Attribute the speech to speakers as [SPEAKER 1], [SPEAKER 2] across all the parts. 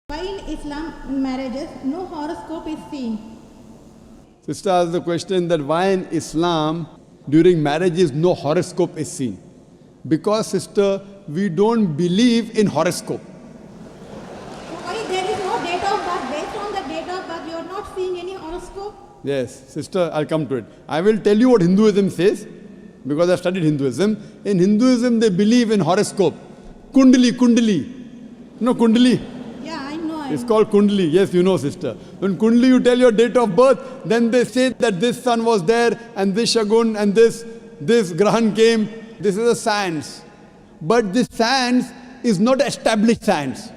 [SPEAKER 1] Why in Islam marriages no horoscope is seen?
[SPEAKER 2] Sister asked the question that why in Islam during marriages no horoscope is seen. Because, sister, we don't believe in horoscope.
[SPEAKER 1] Why there is no date of birth? Based on the date of birth, you are not seeing any horoscope?
[SPEAKER 2] Yes, sister, I'll come to it. I will tell you what Hinduism says, because I studied Hinduism. In Hinduism, they believe in horoscope. Kundali. No, Kundali?
[SPEAKER 1] Yeah, I know.
[SPEAKER 2] It's called Kundali. Yes, you know, sister. When Kundali, you tell your date of birth, then they say that this sun was there, and this Shagun, and this Grahan came. This is a science. But this science is not established science.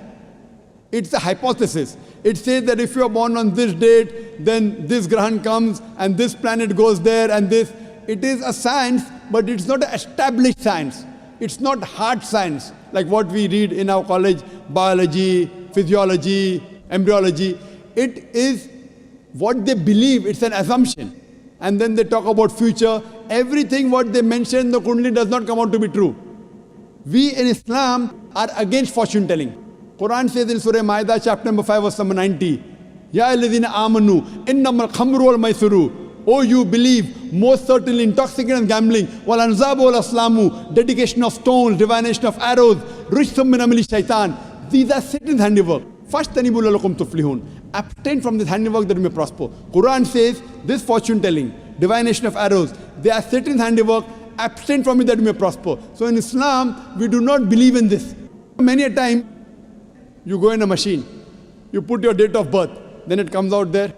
[SPEAKER 2] It's a hypothesis. It says that if you are born on this date, then this Grahan comes, and this planet goes there, and this. It is a science, but it's not an established science. It's not hard science, like what we read in our college, biology, physiology, embryology. It is what they believe, it's an assumption. And then they talk about future. Everything what they mention in the Kundali does not come out to be true. We in Islam are against fortune telling. Quran says in Surah Ma'idah, chapter number 5, verse number 90, Ya alladhina amanu, innamal khamru wal maisuru. Oh, you believe, most certainly intoxicant and gambling, wal anzabu wal aslamu, dedication of stones, divination of arrows, rishthum min amali shaitan. These are Satan's handiwork. Fashtanibu lalakum tuflihun. Abstain from this handiwork that you may prosper. Quran says this fortune telling, divination of arrows, they are Satan's handiwork. Abstain from it that you may prosper. So in Islam, we do not believe in this. Many a time, you go in a machine, you put your date of birth, then it comes out there.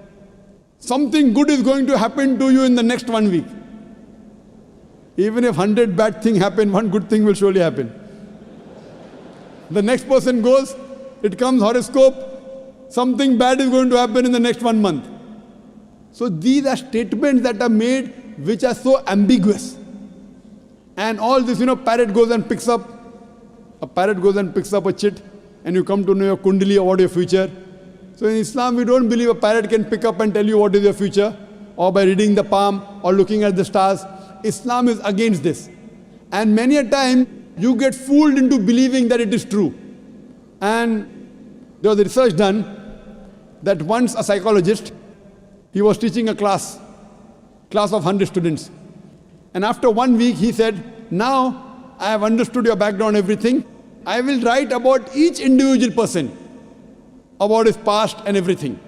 [SPEAKER 2] Something good is going to happen to you in the next 1 week. Even if 100 bad things happen, one good thing will surely happen. The next person goes, it comes horoscope, something bad is going to happen in the next 1 month. So these are statements that are made which are so ambiguous. And all this, parrot goes and picks up a chit, and you come to know your Kundali or what your future. So in Islam, we don't believe a parrot can pick up and tell you what is your future, or by reading the palm, or looking at the stars. Islam is against this. And many a time, you get fooled into believing that it is true. And there was a research done that once a psychologist, he was teaching a class of 100 students. And after 1 week, he said, now I have understood your background, everything. I will write about each individual person, about his past and everything.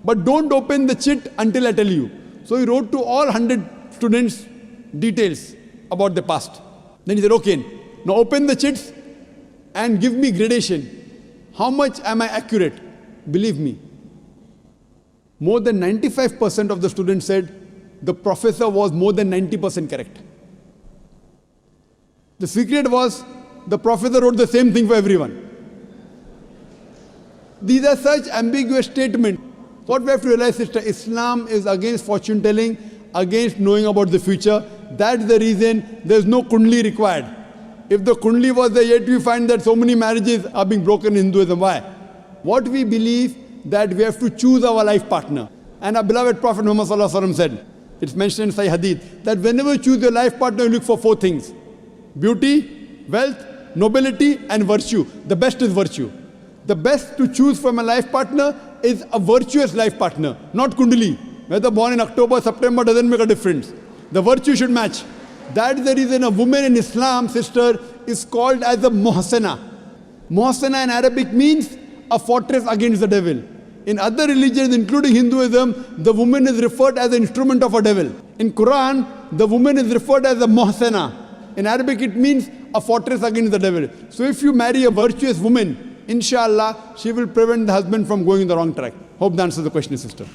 [SPEAKER 2] But don't open the chit until I tell you. So he wrote to all 100 students details about the past. Then he said, okay, now open the chits and give me gradation. How much am I accurate? Believe me. More than 95% of the students said the professor was more than 90% correct. The secret was the professor wrote the same thing for everyone. These are such ambiguous statements. What we have to realize, sister, Islam is against fortune telling, against knowing about the future. That's the reason there's no Kundali required. If the Kundali was there, yet we find that so many marriages are being broken in Hinduism. Why? What we believe that we have to choose our life partner. And our beloved Prophet Muhammad Sallallahu Alaihi Wasallam said, it's mentioned in Sahih Hadith, that whenever you choose your life partner, you look for 4 things. Beauty, wealth, nobility, and virtue. The best is virtue. The best to choose from a life partner is a virtuous life partner, not Kundali. Whether born in October, September doesn't make a difference. The virtue should match. That's the reason a woman in Islam, sister, is called as a muhsana. Muhsana in Arabic means a fortress against the devil. In other religions, including Hinduism, the woman is referred as an instrument of a devil. In Quran, the woman is referred as a muhsana. In Arabic, it means a fortress against the devil. So if you marry a virtuous woman, inshallah, she will prevent the husband from going in the wrong track. Hope that answers the question, sister.